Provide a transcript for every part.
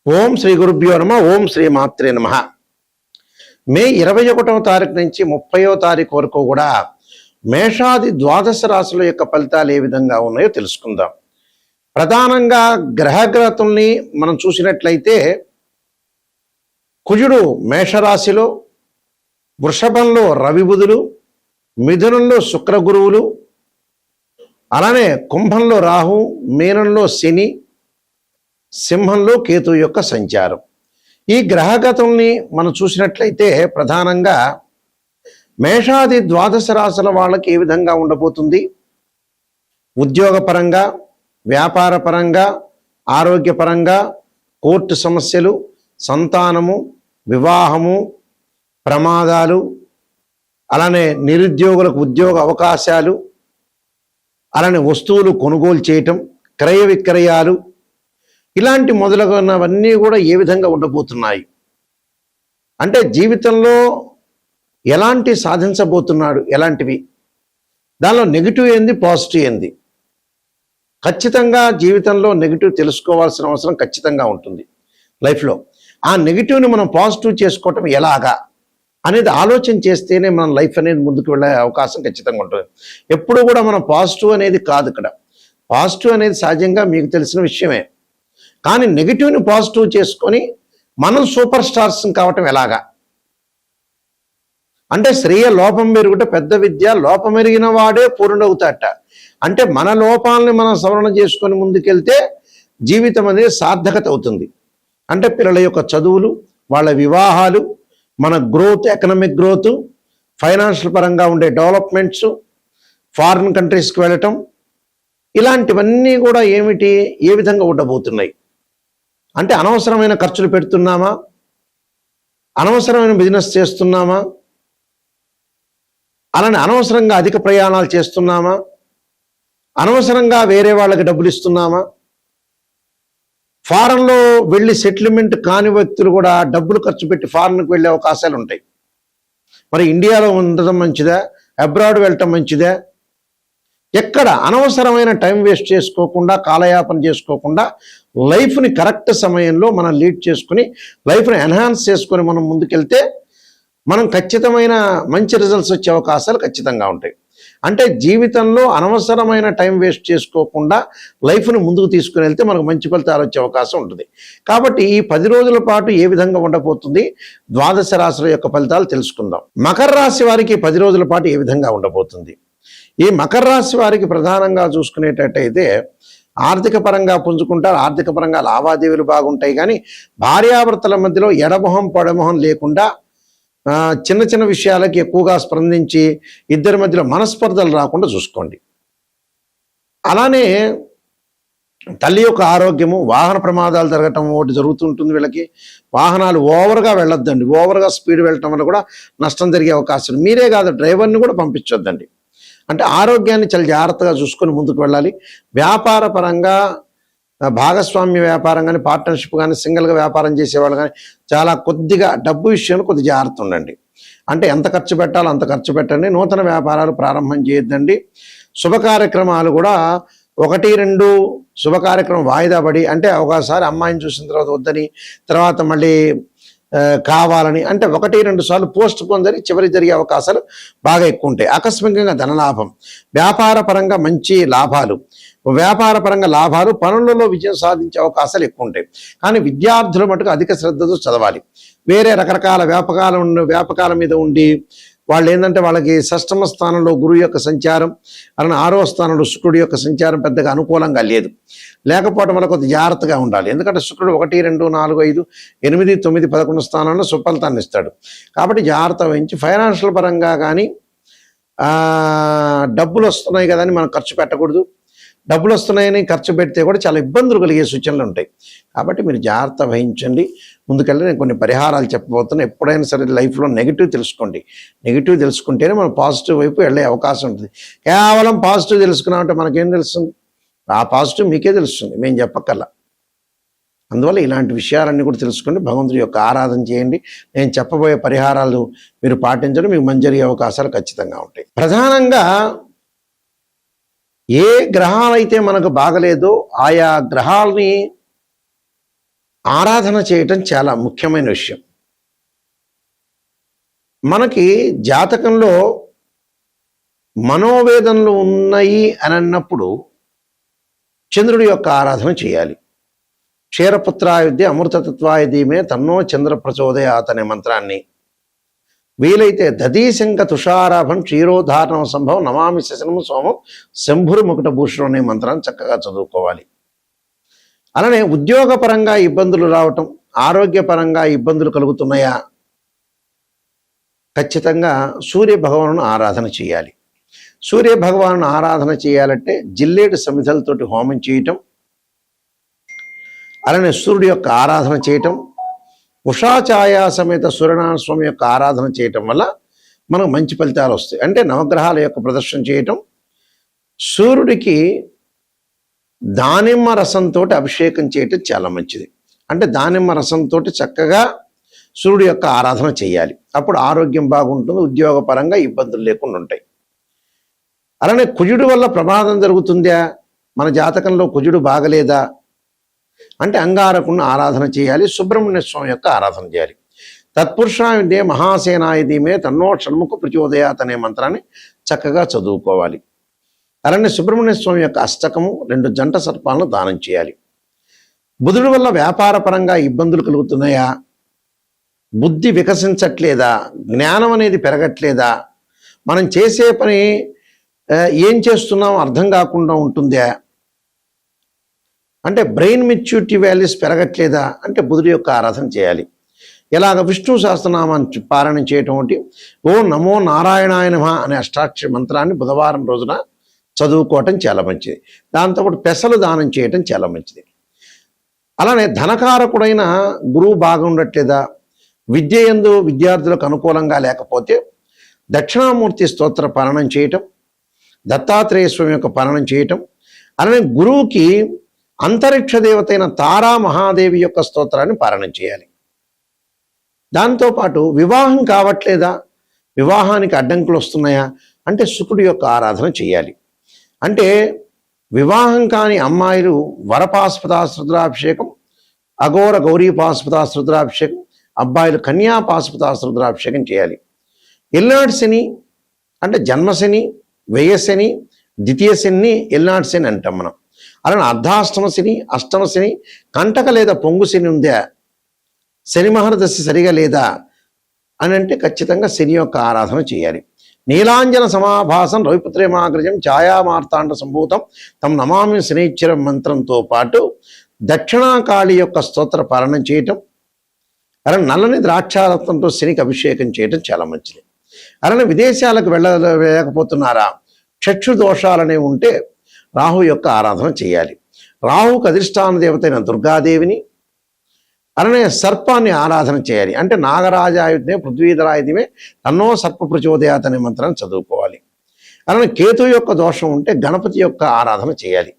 ఓం శ్రీ గురుభ్యో నమ. ఓం శ్రీ మాత్రే నమ. మే 21వ తారీఖు నుంచి 30వ తారీఖు వరకు కూడా మేషాది ద్వాదశ రాశుల యొక్క ఫలితాలు ఏ విధంగా ఉన్నాయో తెలుసుకుందాం. ప్రధానంగా గ్రహగతుల్ని మనం చూసినట్లయితే కుజుడు మేషరాశిలో, వృషభంలో రవి బుధులు, మిథునంలో శుక్ర గురువులు, అలానే కుంభంలో రాహు, మీనంలో శని, సింహంలో కేతు యొక్క సంచారం. ఈ గ్రహగతుల్ని మనం చూసినట్లయితే ప్రధానంగా మేషాది ద్వాదశ రాశుల వాళ్ళకి ఏ విధంగా ఉండబోతుంది, ఉద్యోగపరంగా, వ్యాపారపరంగా, ఆరోగ్యపరంగా, కోర్టు సమస్యలు, సంతానము, వివాహము, ప్రమాదాలు, అలానే నిరుద్యోగులకు ఉద్యోగ అవకాశాలు, అలానే వస్తువులు కొనుగోలు చేయటం, క్రయ విక్రయాలు, ఇలాంటి మొదలగునవన్నీ కూడా ఏ విధంగా ఉండబోతున్నాయి అంటే జీవితంలో ఎలాంటి సాధించబోతున్నాడు, ఎలాంటివి, దానిలో నెగిటివ్ ఏంది, పాజిటివ్ ఏంది, ఖచ్చితంగా జీవితంలో నెగిటివ్ తెలుసుకోవాల్సిన అవసరం ఖచ్చితంగా ఉంటుంది లైఫ్లో. ఆ నెగిటివ్ని మనం పాజిటివ్ చేసుకోవటం ఎలాగా అనేది ఆలోచన చేస్తేనే మన లైఫ్ అనేది ముందుకు వెళ్ళే అవకాశం ఖచ్చితంగా ఉంటుంది. ఎప్పుడు కూడా మనం పాజిటివ్ అనేది కాదు, ఇక్కడ పాజిటివ్ అనేది సహజంగా మీకు తెలిసిన విషయమే. కానీ నెగిటివ్ని పాజిటివ్ చేసుకొని మనం సూపర్ స్టార్స్ కావటం ఎలాగా అంటే శ్రేయ లోపం మెరుగుట పెద్ద విద్య, లోపం ఎరిగిన వాడే పూర్ణవుతాట. అంటే మన లోపాలని మనం సవరణ చేసుకొని ముందుకెళ్తే జీవితం అనేది సార్థకత అవుతుంది. అంటే పిల్లల యొక్క చదువులు, వాళ్ళ వివాహాలు, మన గ్రోత్, ఎకనామిక్ గ్రోత్, ఫైనాన్షియల్ పరంగా ఉండే డెవలప్మెంట్స్, ఫారిన్ కంట్రీస్కి వెళ్ళటం, ఇలాంటివన్నీ కూడా ఏమిటి, ఏ విధంగా ఉండబోతున్నాయి అంటే అనవసరమైన ఖర్చులు పెడుతున్నామా, అనవసరమైన బిజినెస్ చేస్తున్నామా, అలానే అనవసరంగా అధిక ప్రయాణాలు చేస్తున్నామా, అనవసరంగా వేరే వాళ్ళకి డబ్బులు ఇస్తున్నామా, ఫారెన్లో వెళ్ళి సెటిల్మెంట్ కాని వ్యక్తులు కూడా డబ్బులు ఖర్చు పెట్టి ఫారెన్కి వెళ్ళే అవకాశాలు ఉంటాయి. మరి ఇండియాలో ఉండటం మంచిదా, అబ్రాడ్ వెళ్ళటం మంచిదా? ఎక్కడ అనవసరమైన టైం వేస్ట్ చేసుకోకుండా, కాలయాపన చేసుకోకుండా లైఫ్ని కరెక్ట్ సమయంలో మనం లీడ్ చేసుకుని లైఫ్ని ఎన్హాన్స్ చేసుకొని మనం ముందుకెళ్తే మనం ఖచ్చితమైన మంచి రిజల్ట్స్ వచ్చే అవకాశాలు ఖచ్చితంగా ఉంటాయి. అంటే జీవితంలో అనవసరమైన టైం వేస్ట్ చేసుకోకుండా లైఫ్ని ముందుకు తీసుకుని వెళ్తే మనకు మంచి ఫలితాలు వచ్చే అవకాశం ఉంటుంది. కాబట్టి ఈ 10 రోజుల పాటు ఏ విధంగా ఉండబోతుంది, ద్వాదశ రాశుల యొక్క ఫలితాలు తెలుసుకుందాం. మకర రాశి వారికి 10 రోజుల పాటు ఏ విధంగా ఉండబోతుంది. ఈ మకర రాశి వారికి ప్రధానంగా చూసుకునేటట్టయితే ఆర్థిక పరంగా పుంజుకుంటారు, ఆర్థిక పరంగా లావాదేవీలు బాగుంటాయి. కానీ భార్యాభర్తల మధ్యలో ఎడమొహం పొడమొహం లేకుండా చిన్న చిన్న విషయాలకి ఎక్కువగా స్పందించి ఇద్దరి మధ్యలో మనస్పర్ధలు రాకుండా చూసుకోండి. అలానే తల్లి యొక్క ఆరోగ్యము, వాహన ప్రమాదాలు జరగటం ఒకటి జరుగుతుంటుంది. వీళ్ళకి వాహనాలు ఓవర్గా వెళ్ళొద్దండి, ఓవర్గా స్పీడ్ వెళ్ళటం వల్ల కూడా నష్టం జరిగే అవకాశం. మీరే కాదు, డ్రైవర్ని కూడా పంపించొద్దండి. అంటే ఆరోగ్యాన్ని చాలా జాగ్రత్తగా చూసుకొని ముందుకు వెళ్ళాలి. వ్యాపార పరంగా భాగస్వామ్య వ్యాపారం కానీ, పార్ట్నర్షిప్ కానీ, సింగిల్గా వ్యాపారం చేసేవాళ్ళు కానీ చాలా కొద్దిగా డబ్బు విషయంలో కొద్దిగా జాగ్రత్త ఉండండి. అంటే ఎంత ఖర్చు పెట్టాలో అంత ఖర్చు పెట్టండి. నూతన వ్యాపారాలు ప్రారంభం చేయొద్దండి. శుభ కార్యక్రమాలు కూడా 1-2 శుభ కార్యక్రమం వాయిదా పడి, అంటే ఒకసారి అమ్మాయిని చూసిన తర్వాత వద్దని, తర్వాత మళ్ళీ కావాలని, అంటే 1-2 సార్లు పోస్ట్ పోన్ జరిగి చివరి జరిగే అవకాశాలు బాగా ఎక్కువ ఉంటాయి. ఆకస్మికంగా ధనలాభం, వ్యాపార పరంగా మంచి లాభాలు, వ్యాపార పరంగా లాభాలు, పనులలో విజయం సాధించే అవకాశాలు ఎక్కువ ఉంటాయి. కానీ విద్యార్థులు మటుకు అధిక శ్రద్ధతో చదవాలి. వేరే రకరకాల వ్యాపకాల మీద ఉండి వాళ్ళు ఏంటంటే వాళ్ళకి షష్టమ స్థానంలో గురువు యొక్క సంచారం, అలానే 6వ స్థానంలో శుక్రుడి యొక్క సంచారం పెద్దగా అనుకూలంగా లేకపోవడం వల్ల కొద్దిగా జాగ్రత్తగా ఉండాలి. ఎందుకంటే శుక్రుడు 1, 2, 4, 5, 8, 9, 11 స్థానంలో సుఫలితాన్ని ఇస్తాడు. కాబట్టి జాగ్రత్త వహించి ఫైనాన్షియల్ పరంగా కానీ డబ్బులు వస్తున్నాయి కదా అని మనం ఖర్చు పెట్టకూడదు. డబ్బులు వస్తున్నాయని ఖర్చు పెడితే కూడా చాలా ఇబ్బందులు కలిగే సూచనలు ఉంటాయి. కాబట్టి మీరు జాగ్రత్త వహించండి. ముందుకెళ్ళి నేను కొన్ని పరిహారాలు చెప్పబోతున్నాను. ఎప్పుడైనా సరే లైఫ్లో నెగిటివ్ తెలుసుకోండి. నెగిటివ్ తెలుసుకుంటేనే మనం పాజిటివ్ వైపు వెళ్ళే అవకాశం ఉంటుంది. కేవలం పాజిటివ్ తెలుసుకున్నామంటే మనకేం తెలుస్తుంది, ఆ పాజిటివ్ మీకే తెలుస్తుంది, మేము చెప్పక్కర్లా. అందువల్ల ఇలాంటి విషయాలన్నీ కూడా తెలుసుకొని భగవంతుడి యొక్క ఆరాధన చేయండి. నేను చెప్పబోయే పరిహారాలు మీరు పాటించడం మీకు మంచి జరిగే అవకాశాలు ఖచ్చితంగా ఉంటాయి. ప్రధానంగా ఏ గ్రహాలైతే మనకు బాగలేదో ఆయా గ్రహాలని ఆరాధన చేయటం చాలా ముఖ్యమైన విషయం. మనకి జాతకంలో మనోవేదనలు ఉన్నాయి అని అన్నప్పుడు చంద్రుడి యొక్క ఆరాధన చేయాలి. క్షీరపుత్రాయుధ్య అమృతతత్వాయ ధీమే తన్నో చంద్ర ప్రచోదయాత్ అనే మంత్రాన్ని, వీలైతే దధీశంక తుషారాభం క్షీరోధారణం సంభవం నమామి శశనం సోమం శంభురు ముకుట భూషణం అనే మంత్రాన్ని చక్కగా చదువుకోవాలి. అలానే ఉద్యోగపరంగా ఇబ్బందులు రావటం, ఆరోగ్యపరంగా ఇబ్బందులు కలుగుతున్నాయా, ఖచ్చితంగా సూర్య భగవాను ఆరాధన చేయాలి. సూర్య భగవాను ఆరాధన చేయాలంటే జిల్లేడు సమిధలతోటి హోమం చేయటం, అలానే సూర్యుడి యొక్క ఆరాధన చేయటం, ఉషాఛాయా సమేత సూర్యనారాయణ స్వామి యొక్క ఆరాధన చేయటం వల్ల మనకు మంచి ఫలితాలు వస్తాయి. అంటే నవగ్రహాల యొక్క ప్రదర్శన చేయటం, సూర్యుడికి దానిమ్మ రసంతో అభిషేకం చేయటం చాలా మంచిది. అంటే దానిమ్మ రసంతో చక్కగా సూర్యుడి యొక్క ఆరాధన చేయాలి. అప్పుడు ఆరోగ్యం బాగుంటుంది, ఉద్యోగపరంగా ఇబ్బందులు లేకుండా ఉంటాయి. అలానే కుజుడు వల్ల ప్రమాదం జరుగుతుందా, మన జాతకంలో కుజుడు బాగలేదా అంటే అంగారకుడిని ఆరాధన చేయాలి. సుబ్రహ్మణ్య స్వామి యొక్క ఆరాధన చేయాలి. తత్పురుషాయుడే మహాసేనాయ ధీమే తన్నో షణ్ముఖ ప్రచోదయాత్ అనే మంత్రాన్ని చక్కగా చదువుకోవాలి. అలానే సుబ్రహ్మణ్య స్వామి యొక్క అష్టకము 2 జంట సర్పాలను దానం చేయాలి. బుధుడి వల్ల వ్యాపారపరంగా ఇబ్బందులు కలుగుతున్నాయా, బుద్ధి వికసించట్లేదా, జ్ఞానం అనేది పెరగట్లేదా, మనం చేసే పని ఏం చేస్తున్నాం అర్థం కాకుండా ఉంటుందా, అంటే బ్రెయిన్ మెచ్యూరిటీ వాల్యూస్ పెరగట్లేదా అంటే బుధుడి యొక్క ఆరాధన చేయాలి. ఇలాగ విష్ణు సహస్రనామాన్ని పారాయణం చేయటం ఒకటి, ఓం నమో నారాయణాయ నమః అనే అష్టాక్షరి మంత్రాన్ని బుధవారం రోజున చదువుకోవటం చాలా మంచిది. దాంతోపాటు పెసలు దానం చేయటం చాలా మంచిది. అలానే ధనకారకుడైన గురువు బాగుండట్లేదా, విద్య యందు విద్యార్థులకు అనుకూలంగా లేకపోతే దక్షిణామూర్తి స్తోత్ర పారాయణం చేయటం, దత్తాత్రేయ స్వామి యొక్క పారాయణం చేయటం, అలానే గురువుకి అంతరిక్ష దేవతైన తారా మహాదేవి యొక్క స్తోత్రాన్ని పారాయణం చేయాలి. దాంతోపాటు వివాహం కావట్లేదా, వివాహానికి అడ్డంకులు వస్తున్నాయా అంటే శుకుడి యొక్క ఆరాధన చేయాలి. అంటే వివాహం కాని అమ్మాయిలు వరపాశుపతాశ్రుద్రాభిషేకం, అఘోర గౌరీపాశుపతాశ్రుద్రాభిషేకం, అబ్బాయిలు కన్యాపాశుపతాశ్రుద్రాభిషేకం చేయాలి. ఎల్నాటి శని అంటే జన్మశని, వ్యయశని, ద్వితీయ శని ఎల్నాటి శని అంటాం మనం. అలానే అర్ధాష్టమ శని, అష్టమ శని, కంటక లేదా పొంగు శని ఉందా, శని మహర్దశ సరిగా లేదా అని అంటే ఖచ్చితంగా శని యొక్క ఆరాధన చేయాలి. నీలాంజన సమాభాసం రవిపుత్రేమాగ్రజం ఛాయామార్తాండ సంభూతం తమ నమామి శనైశ్వరం మంత్రంతో పాటు దక్షిణాకాళి యొక్క స్తోత్ర పాలనం చేయటం, అలానే నల్లని ద్రాక్షారత్నంతో శనికి అభిషేకం చేయటం చాలా మంచిది. అలానే విదేశాలకు వెళ్ళలేకపోతున్నారా, చక్షు దోషాలనేవి ఉంటే రాహు యొక్క ఆరాధన చేయాలి. రాహుకు అధిష్టాన దేవతైన దుర్గాదేవిని, అలానే సర్పాన్ని ఆరాధన చేయాలి. అంటే నాగరాజాయుధే పృథ్వీధరాయుధమే తన్నో సర్ప ప్రచోదయాత్ అనే మంత్రాన్ని చదువుకోవాలి. అలానే కేతు యొక్క దోషం ఉంటే గణపతి యొక్క ఆరాధన చేయాలి.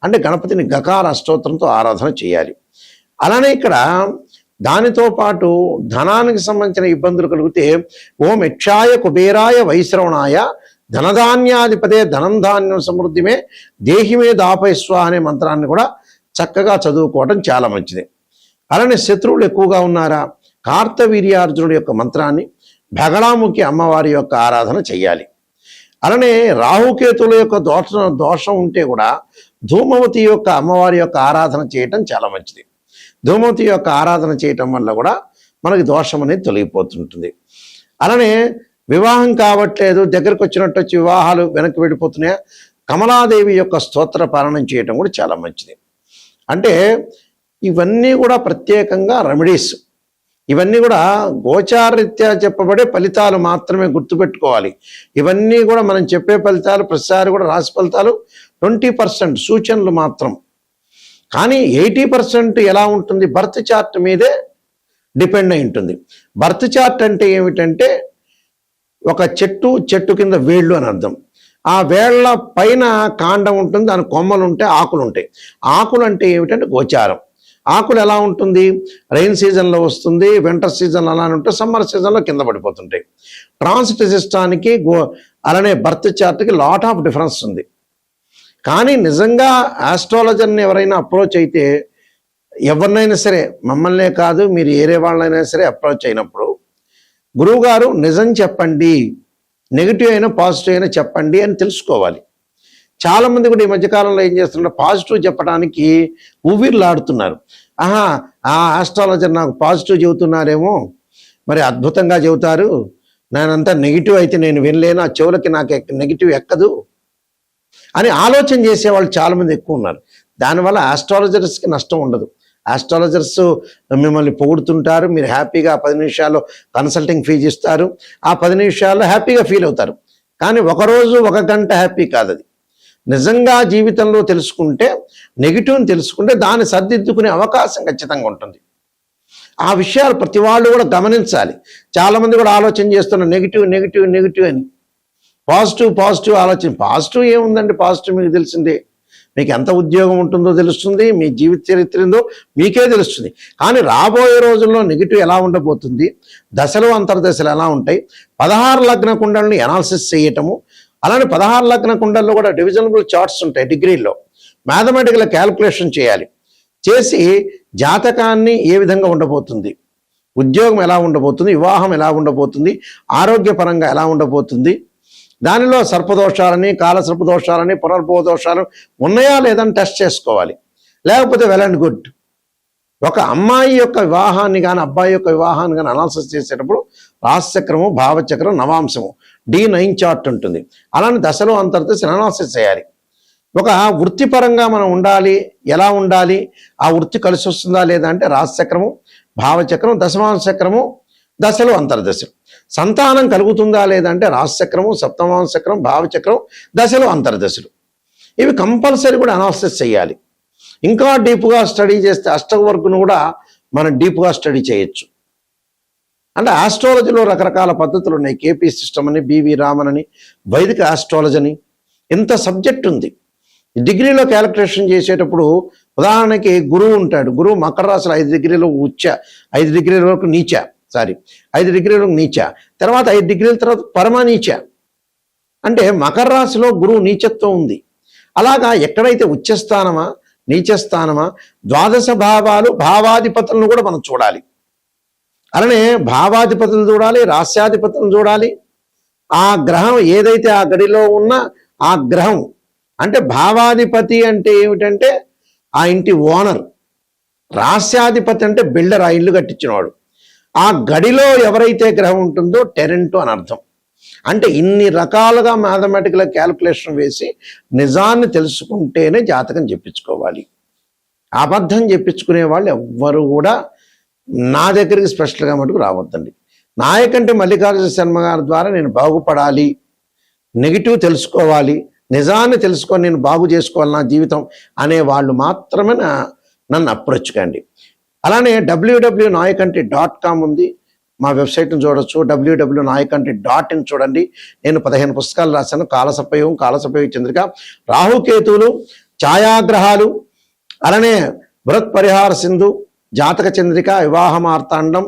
అంటే గణపతిని గకార అష్టోత్తరంతో ఆరాధన చేయాలి. అలానే ఇక్కడ దానితో పాటు ధనానికి సంబంధించిన ఇబ్బందులు కలిగితే ఓం యక్షాయ కుబేరాయ వైశ్రవణాయ ధనధాన్యాధిపతే ధనం ధాన్యం సమృద్ధిమే దేహిమే దాపయస్వ అనే మంత్రాన్ని కూడా చక్కగా చదువుకోవటం చాలా మంచిది. అలానే శత్రువులు ఎక్కువగా ఉన్నారా, కార్తవీర్యార్జునుడి యొక్క మంత్రాన్ని, భగళాముఖి అమ్మవారి యొక్క ఆరాధన చెయ్యాలి. అలానే రాహుకేతుల యొక్క దోషం ఉంటే కూడా ధూమవతి యొక్క అమ్మవారి యొక్క ఆరాధన చేయటం చాలా మంచిది. ధూమవతి యొక్క ఆరాధన చేయటం వల్ల కూడా మనకి దోషం అనేది తొలగిపోతుంటుంది. అలానే వివాహం కావట్లేదు, దగ్గరకు వచ్చినట్టు వచ్చి వివాహాలు వెనక్కి వెళ్ళిపోతున్నాయా, కమలాదేవి యొక్క స్తోత్ర పాలనం చేయటం కూడా చాలా మంచిది. అంటే ఇవన్నీ కూడా ప్రత్యేకంగా రెమెడీస్, ఇవన్నీ కూడా గోచారరీత్యా చెప్పబడే ఫలితాలు మాత్రమే గుర్తుపెట్టుకోవాలి. ఇవన్నీ కూడా మనం చెప్పే ఫలితాలు ప్రతిసారి కూడా రాశి ఫలితాలు 20% సూచనలు మాత్రం. కానీ 80% ఎలా ఉంటుంది, బర్త్ చార్ట్ మీదే డిపెండ్ అయి ఉంటుంది. బర్త్ చార్ట్ అంటే ఏమిటంటే ఒక చెట్టు కింద వేళ్ళు అని అర్థం. ఆ వేళ్ల పైన కాండం ఉంటుంది, దాని కొమ్మలు ఉంటాయి, ఆకులు ఉంటాయి. ఆకులు అంటే ఏమిటంటే గోచారం. ఆకులు ఎలా ఉంటుంది, రైన్ సీజన్లో వస్తుంది, వింటర్ సీజన్లో అలానే ఉంటే, సమ్మర్ సీజన్లో కింద పడిపోతుంటాయి. ట్రాన్సిట్ సిస్టానికి అలానే బర్త్ చార్ట్కి లాట్ ఆఫ్ డిఫరెన్స్ ఉంది. కానీ నిజంగా ఆస్ట్రాలజర్ని ఎవరైనా అప్రోచ్ అయితే ఎవరినైనా సరే, మమ్మల్నే కాదు మీరు ఏరే వాళ్ళైనా సరే అప్రోచ్ అయినప్పుడు గురువుగారు నిజం చెప్పండి, నెగిటివ్ అయినా పాజిటివ్ అయినా చెప్పండి అని తెలుసుకోవాలి. చాలామంది కూడా ఈ మధ్యకాలంలో ఏం చేస్తున్నారు, పాజిటివ్ చెప్పడానికి ఊవిర్లాడుతున్నారు. ఆహా, ఆ ఆస్ట్రాలజర్ నాకు పాజిటివ్ చెబుతున్నారేమో, మరి అద్భుతంగా చెబుతారు, నేనంతా నెగిటివ్ అయితే నేను వినలేను, ఆ చెవులకి నాకు నెగిటివ్ ఎక్కదు అని ఆలోచన చేసేవాళ్ళు చాలామంది ఎక్కువ ఉన్నారు. దానివల్ల ఆస్ట్రాలజర్స్కి నష్టం ఉండదు. ఆస్ట్రాలజర్స్ మిమ్మల్ని పొగుడుతుంటారు, మీరు హ్యాపీగా 10 నిమిషాల్లో కన్సల్టింగ్ ఫీజు ఇస్తారు, ఆ 10 నిమిషాల్లో హ్యాపీగా ఫీల్ అవుతారు. కానీ ఒకరోజు 1 గంట హ్యాపీ కాదు అది. నిజంగా జీవితంలో తెలుసుకుంటే, నెగిటివ్ని తెలుసుకుంటే దాన్ని సర్దిద్దుకునే అవకాశం ఖచ్చితంగా ఉంటుంది. ఆ విషయాలు ప్రతి వాళ్ళు కూడా గమనించాలి. చాలామంది కూడా ఆలోచన చేస్తున్నారు నెగిటివ్ నెగిటివ్ నెగిటివ్ అని. పాజిటివ్ పాజిటివ్ ఆలోచన. పాజిటివ్ ఏముందండి, పాజిటివ్ మీకు తెలిసిందే. మీకు ఎంత ఉద్యోగం ఉంటుందో తెలుస్తుంది, మీ జీవిత చరిత్ర ఏందో మీకే తెలుస్తుంది. కానీ రాబోయే రోజుల్లో నెగిటివ్ ఎలా ఉండబోతుంది, దశలు అంతర్దశలు ఎలా ఉంటాయి, 16 లగ్న కుండల్ని అనాలిసిస్ చేయటము, అలానే 16 లగ్న కుండల్లో కూడా డివిజనబుల్ చార్ట్స్ ఉంటాయి డిగ్రీల్లో. మ్యాథమెటికల్ క్యాల్కులేషన్ చేయాలి. చేసి జాతకాన్ని ఏ విధంగా ఉండబోతుంది, ఉద్యోగం ఎలా ఉండబోతుంది, వివాహం ఎలా ఉండబోతుంది, ఆరోగ్యపరంగా ఎలా ఉండబోతుంది, దానిలో సర్పదోషాలని, కాలసర్పదోషాలని, పునర్భవ దోషాలు ఉన్నాయా లేదని టెస్ట్ చేసుకోవాలి. లేకపోతే వెల్ అండ్ గుడ్. ఒక అమ్మాయి యొక్క వివాహాన్ని కానీ అబ్బాయి యొక్క వివాహాన్ని కానీ అనాలిసిస్ చేసేటప్పుడు రాశిచక్రము, భావచక్రం, నవాంశము D9 చార్ట్ ఉంటుంది. అలానే దశలో అంతర్దశలు అనాలిసిస్ చేయాలి. ఒక వృత్తిపరంగా మనం ఉండాలి, ఎలా ఉండాలి, ఆ వృత్తి కలిసి వస్తుందా లేదా అంటే రాశిచక్రము, భావచక్రం, దశమాంశ చక్రము, దశలు అంతర్దశలు. సంతానం కలుగుతుందా లేదంటే రాశిచక్రము, సప్తమాంశ చక్రం, భావచక్రం, దశలు అంతర్దశలు. ఇవి కంపల్సరీ కూడా అనాలిసిస్ చేయాలి. ఇంకా డీప్గా స్టడీ చేస్తే అష్టవర్గును కూడా మనం డీప్గా స్టడీ చేయొచ్చు. అంటే ఆస్ట్రాలజీలో రకరకాల పద్ధతులు ఉన్నాయి. కేపీ సిస్టమ్ అని, బివి రామన్ అని, వైదిక ఆస్ట్రాలజీ అని, ఇంత సబ్జెక్ట్ ఉంది. డిగ్రీలో క్యాలిక్యులేషన్ చేసేటప్పుడు ఉదాహరణకి గురువు ఉంటాడు. గురువు మకర రాశిలో 5 డిగ్రీలు ఉచ్చ, 5 డిగ్రీల వరకు నీచ, 5 డిగ్రీల నీచ, తర్వాత 5 డిగ్రీల తర్వాత పరమనీచ. అంటే మకర రాశిలో గురువు నీచత్వం ఉంది. అలాగా ఎక్కడైతే ఉచ్చస్థానమా, నీచస్థానమా, ద్వాదశ భావాలు, భావాధిపతులను కూడా మనం చూడాలి. అలానే భావాధిపతులు చూడాలి, రాస్యాధిపతులను చూడాలి. ఆ గ్రహం ఏదైతే ఆ గడిలో ఉన్న ఆ గ్రహం అంటే భావాధిపతి అంటే ఏమిటంటే ఆ ఇంటి ఓనర్, రాస్యాధిపతి అంటే బిల్డర్, ఆ ఇల్లు కట్టించినవాడు. ఆ గడిలో ఎవరైతే గ్రహం ఉంటుందో టెరెంట్ అని అర్థం. అంటే ఇన్ని రకాలుగా మ్యాథమెటికల్ క్యాల్కులేషన్ వేసి నిజాన్ని తెలుసుకుంటేనే జాతకం చెప్పించుకోవాలి. అబద్ధం చెప్పించుకునే వాళ్ళు ఎవ్వరు కూడా నా దగ్గరికి స్పెషల్గా మటుకు రావద్దండి. నాయకంటే మల్లికార్జున శర్మ గారి ద్వారా నేను బాగుపడాలి, నెగిటివ్ తెలుసుకోవాలి, నిజాన్ని తెలుసుకొని నేను బాగు చేసుకోవాలి నా జీవితం అనే వాళ్ళు మాత్రమే నన్ను అప్రోచ్ కండి. అలానే www.nayakanti.com ఉంది, మా వెబ్సైట్ని చూడొచ్చు. www.nayakanti.in చూడండి. నేను 15 పుస్తకాలు రాశాను. కాలసర్పయోగం, కాలసర్పయోగ చంద్రిక, రాహుకేతువులు, ఛాయాగ్రహాలు, అలానే బృహత్ పరిహార సింధు, జాతక చంద్రిక, వివాహ మార్తాండం,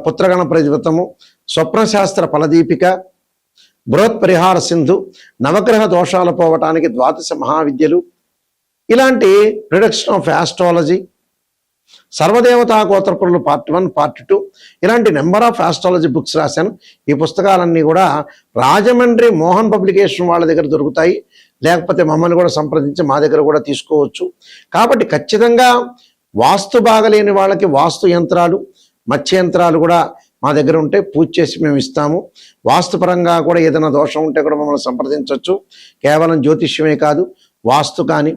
పుత్రగణ ప్రతివృతము, స్వప్నశాస్త్ర ఫలదీపిక, బృహత్ పరిహార సింధు, నవగ్రహ దోషాలు పోవటానికి 12 మహావిద్యలు, ఇలాంటి ప్రిడిక్షన్ ఆఫ్ ఆస్ట్రాలజీ, సర్వదేవతా గోత్రపురులు పార్ట్ 1, పార్ట్ 2, ఇలాంటి నెంబర్ ఆఫ్ ఆస్ట్రాలజీ బుక్స్ రాశాను. ఈ పుస్తకాలన్నీ కూడా రాజమండ్రి మోహన్ పబ్లికేషన్ వాళ్ళ దగ్గర దొరుకుతాయి. లేకపోతే మమ్మల్ని కూడా సంప్రదించి మా దగ్గర కూడా తీసుకోవచ్చు. కాబట్టి ఖచ్చితంగా వాస్తు బాగలేని వాళ్ళకి వాస్తు యంత్రాలు, మత్స్య యంత్రాలు కూడా మా దగ్గర ఉంటే పూజ చేసి మేము ఇస్తాము. వాస్తుపరంగా కూడా ఏదైనా దోషం ఉంటే కూడా మమ్మల్ని సంప్రదించవచ్చు. కేవలం జ్యోతిష్యమే కాదు, వాస్తు కానీ,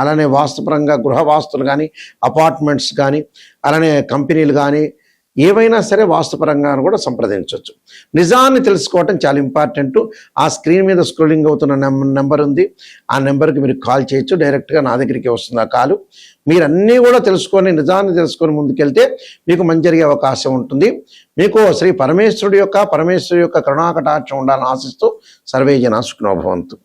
అలానే వాస్తుపరంగా గృహ వాస్తులు కానీ, అపార్ట్మెంట్స్ కానీ, అలానే కంపెనీలు కానీ, ఏవైనా సరే వాస్తుపరంగా కూడా సంప్రదించవచ్చు. నిజాన్ని తెలుసుకోవటం చాలా ఇంపార్టెంట్. ఆ స్క్రీన్ మీద స్క్రోలింగ్ అవుతున్న నెంబర్ ఉంది, ఆ నెంబర్కి మీరు కాల్ చేయొచ్చు. డైరెక్ట్గా నా దగ్గరికి వస్తుంది ఆ కాలు. మీరు అన్నీ కూడా తెలుసుకొని, నిజాన్ని తెలుసుకొని ముందుకెళ్తే మీకు మంచి జరిగే అవకాశం ఉంటుంది. మీకు శ్రీ పరమేశ్వరుడి యొక్క కరుణాకటాక్షం ఉండాలని ఆశిస్తూ సర్వే జనా సుఖినో భవంతు.